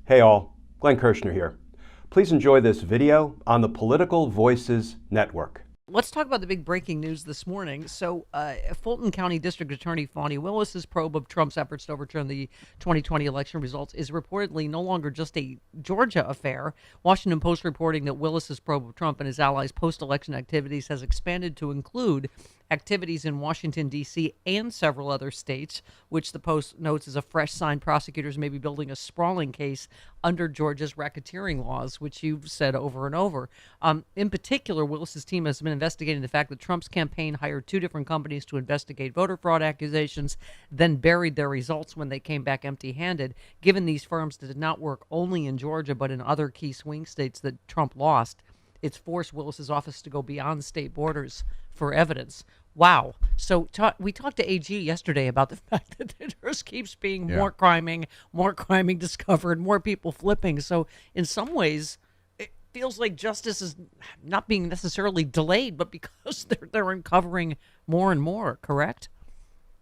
Hey all, Glenn Kirschner here. Please enjoy this video on the Political Voices Network. Let's talk about the big breaking news this morning. So, Fulton County District Attorney Fani Willis's probe of Trump's efforts to overturn the 2020 election results is reportedly no longer just a Georgia affair. Washington Post reporting that Willis's probe of Trump and his allies' post-election activities has expanded to include activities in Washington, D.C. and several other states, which the Post notes is a fresh sign prosecutors may be building a sprawling case under Georgia's racketeering laws, which you've said over and over. In particular, Willis's team has been investigating the fact that Trump's campaign hired two different companies to investigate voter fraud accusations, then buried their results when they came back empty-handed. Given these firms did not work only in Georgia, but in other key swing states that Trump lost, it's forced Willis's office to go beyond state borders for evidence. Wow. So we talked to AG yesterday about the fact that there just keeps being more criming discovered, more people flipping. So in some ways, it feels like justice is not being necessarily delayed, but because they're uncovering more and more, correct?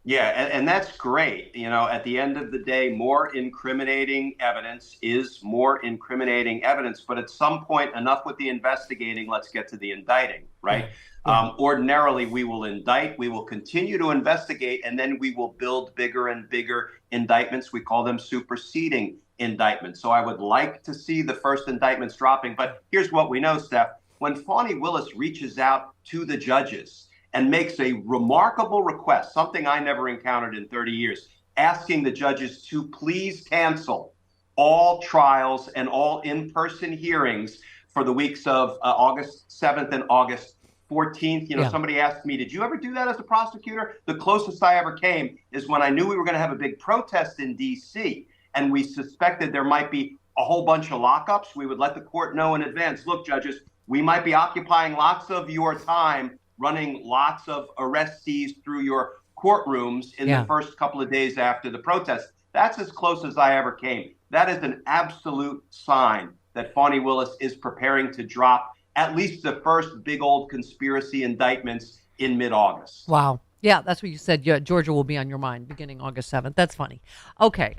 Yeah, and that's great. You know, at the end of the day, more incriminating evidence is more incriminating evidence. But at some point, enough with the investigating. Let's get to the indicting, right? Ordinarily, we will indict, we will continue to investigate, and then we will build bigger and bigger indictments. We call them superseding indictments. So I would like to see the first indictments dropping. But here's what we know, Steph. When Fani Willis reaches out to the judges and makes a remarkable request, something I never encountered in 30 years, asking the judges to please cancel all trials and all in-person hearings for the weeks of August 7th and August 14th. Somebody asked me, did you ever do that as a prosecutor? The closest I ever came is when I knew we were going to have a big protest in D.C. and we suspected there might be a whole bunch of lockups. We would let the court know in advance, look, judges, we might be occupying lots of your time running lots of arrestees through your courtrooms in the first couple of days after the protest. That's as close as I ever came. That is an absolute sign that Fani Willis is preparing to drop at least the first big old conspiracy indictments in mid-August. Wow. Yeah, that's what you said. Yeah, Georgia will be on your mind beginning August 7th. That's funny. Okay.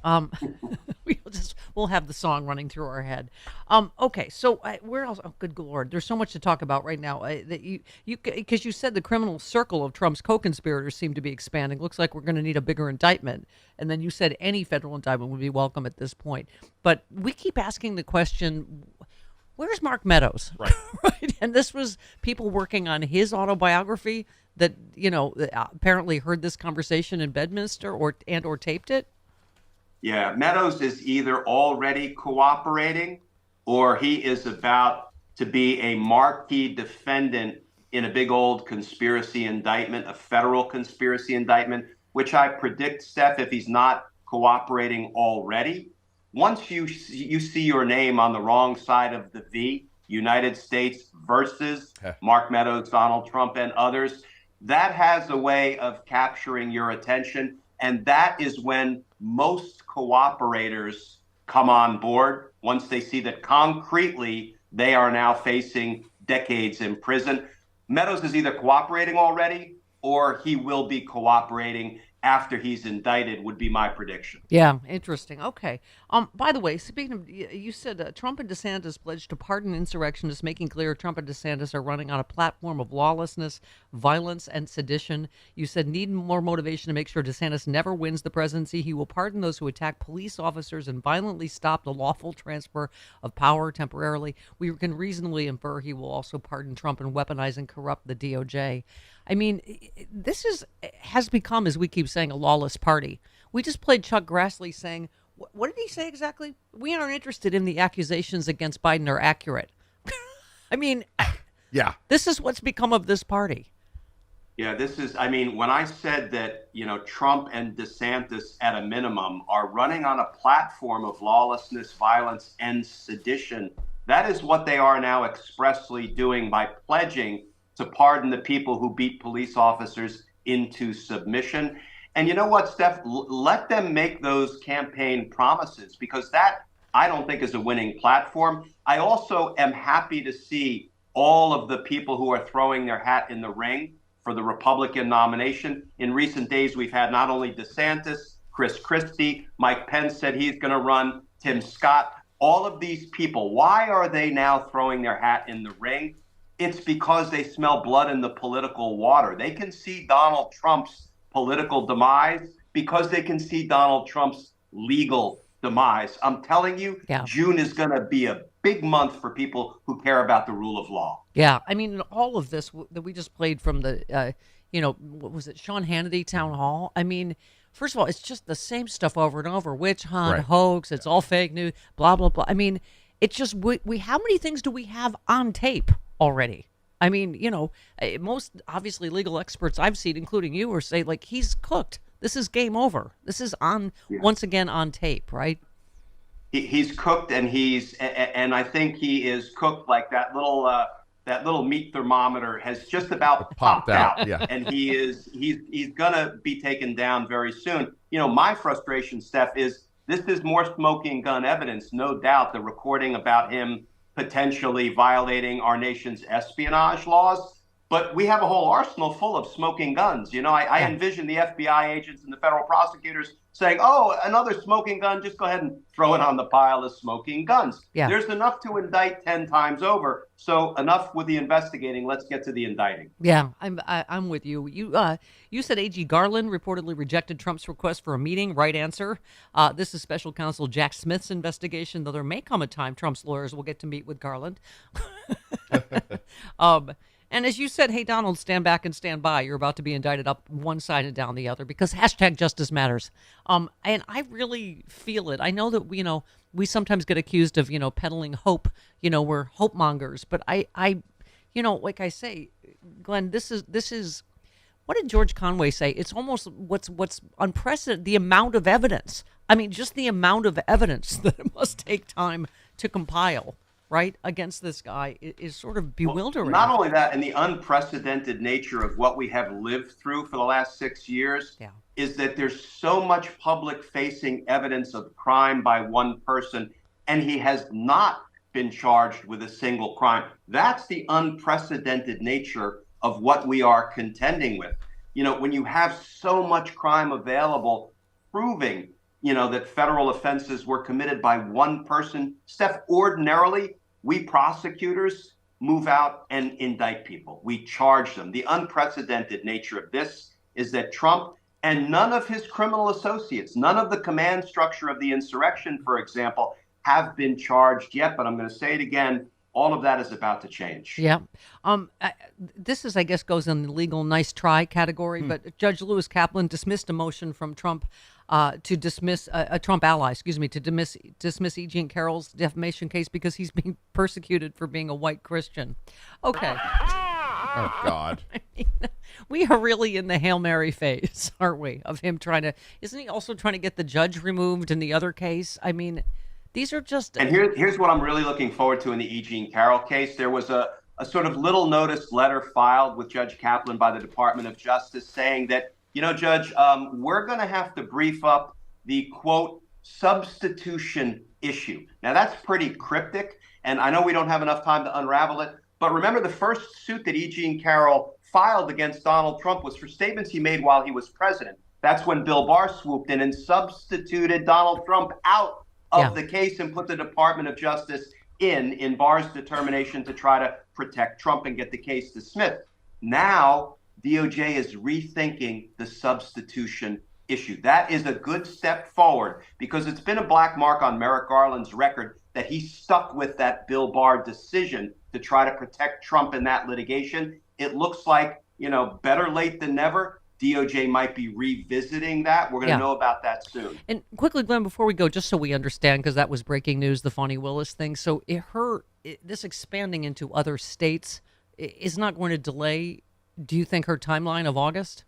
We'll have the song running through our head. Okay. So where else? Oh, good Lord. There's so much to talk about right now that because you said the criminal circle of Trump's co-conspirators seem to be expanding. Looks like we're going to need a bigger indictment. And then you said any federal indictment would be welcome at this point. But we keep asking the question, where's Mark Meadows? Right. Right. And this was people working on his autobiography that, apparently heard this conversation in Bedminster or taped it. Yeah, Meadows is either already cooperating or he is about to be a marquee defendant in a big old conspiracy indictment, a federal conspiracy indictment, which I predict, Steph, if he's not cooperating already, once you see your name on the wrong side of the V, United States versus Mark Meadows, Donald Trump, and others, that has a way of capturing your attention. And that is when most cooperators come on board, once they see that concretely they are now facing decades in prison. Meadows is either cooperating already or he will be cooperating after he's indicted, would be my prediction. Yeah, interesting. Okay. By the way, speaking of, you said Trump and DeSantis pledged to pardon insurrectionists, making clear Trump and DeSantis are running on a platform of lawlessness, violence, and sedition. You said need more motivation to make sure DeSantis never wins the presidency. He will pardon those who attack police officers and violently stop the lawful transfer of power temporarily. We can reasonably infer he will also pardon Trump and weaponize and corrupt the DOJ. I mean, this has become, as we keep saying, a lawless party. We just played Chuck Grassley saying, what did he say exactly? We aren't interested in the accusations against Biden are accurate. I mean, this is what's become of this party. Yeah, when I said that, Trump and DeSantis at a minimum are running on a platform of lawlessness, violence, and sedition, that is what they are now expressly doing by pledging to pardon the people who beat police officers into submission. And you know what, Steph? Let them make those campaign promises, because that, I don't think, is a winning platform. I also am happy to see all of the people who are throwing their hat in the ring for the Republican nomination. In recent days, we've had not only DeSantis, Chris Christie, Mike Pence said he's going to run, Tim Scott. all of these people, why are they now throwing their hat in the ring? It's because they smell blood in the political water. They can see Donald Trump's political demise because they can see Donald Trump's legal demise. I'm telling you, June is going to be a big month for people who care about the rule of law. Yeah, I mean, all of this that we just played from the, what was it, Sean Hannity town hall? I mean, first of all, it's just the same stuff over and over. Witch hunt, hoax, it's all fake news, blah, blah, blah. I mean, it's just, we how many things do we have on tape already? I mean, most obviously legal experts I've seen, including you, are say, like, he's cooked. This is game over. This is once again on tape, right? He's cooked, and and I think he is cooked like that little meat thermometer has just about popped out. Yeah. And he's gonna be taken down very soon. My frustration, Steph, is this is more smoking gun evidence, no doubt. The recording about him potentially violating our nation's espionage laws. But we have a whole arsenal full of smoking guns. I envision the FBI agents and the federal prosecutors saying, oh, another smoking gun, just go ahead and throw it on the pile of smoking guns. Yeah. There's enough to indict 10 times over. So enough with the investigating. Let's get to the indicting. Yeah, I'm with you. You said AG Garland reportedly rejected Trump's request for a meeting. Right answer. This is Special Counsel Jack Smith's investigation, though there may come a time Trump's lawyers will get to meet with Garland. And as you said, hey, Donald, stand back and stand by. You're about to be indicted up one side and down the other because #justice matters. And I really feel it. I know that, we sometimes get accused of, peddling hope. We're hope mongers. But I like I say, Glenn, this is what did George Conway say? It's almost what's unprecedented, the amount of evidence. I mean, just the amount of evidence that it must take time to compile. Right, against this guy is sort of bewildering. Well, not only that, and the unprecedented nature of what we have lived through for the last 6 years is that there's so much public-facing evidence of crime by one person, and he has not been charged with a single crime. That's the unprecedented nature of what we are contending with. When you have so much crime available, proving, that federal offenses were committed by one person, Steph, ordinarily, we prosecutors move out and indict people. We charge them. The unprecedented nature of this is that Trump and none of his criminal associates, none of the command structure of the insurrection, for example, have been charged yet. But I'm going to say it again. All of that is about to change. Yeah. This is, I guess, goes in the legal nice try category, but Judge Lewis Kaplan dismissed a motion from Trump to dismiss a Trump ally, to dismiss E. Jean Carroll's defamation case because he's being persecuted for being a white Christian. Okay. Oh, God. I mean, we are really in the Hail Mary phase, aren't we, of him isn't he also trying to get the judge removed in the other case? I mean, these are just... And here's what I'm really looking forward to in the E. Jean Carroll case. There was a sort of little notice letter filed with Judge Kaplan by the Department of Justice saying that, Judge, we're going to have to brief up the, quote, substitution issue. Now, that's pretty cryptic, and I know we don't have enough time to unravel it, but remember the first suit that E. Jean Carroll filed against Donald Trump was for statements he made while he was president. That's when Bill Barr swooped in and substituted Donald Trump out of the case and put the Department of Justice in Barr's determination to try to protect Trump and get the case dismissed. Now, DOJ is rethinking the substitution issue. That is a good step forward because it's been a black mark on Merrick Garland's record that he stuck with that Bill Barr decision to try to protect Trump in that litigation. It looks like, better late than never. DOJ might be revisiting that. We're going to know about that soon. And quickly, Glenn, before we go, just so we understand, because that was breaking news, the Fani Willis thing. So this expanding into other states is not going to delay, do you think, her timeline of August?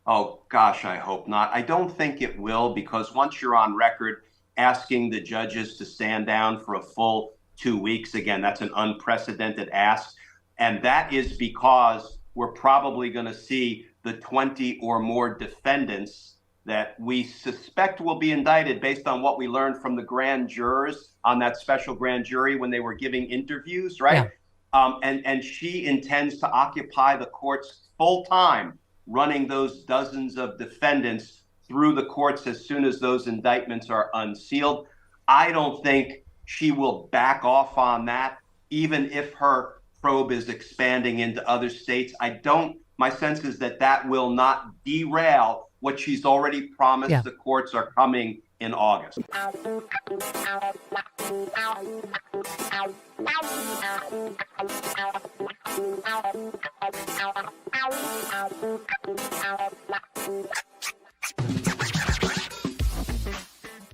Oh, gosh, I hope not. I don't think it will, because once you're on record asking the judges to stand down for a full 2 weeks, again, that's an unprecedented ask. And that is because we're probably going to see the 20 or more defendants that we suspect will be indicted based on what we learned from the grand jurors on that special grand jury when they were giving interviews, right? Yeah. And she intends to occupy the courts full time, running those dozens of defendants through the courts as soon as those indictments are unsealed. I don't think she will back off on that, even if her probe is expanding into other states. My sense is that that will not derail what she's already promised. Yeah. The courts are coming in August.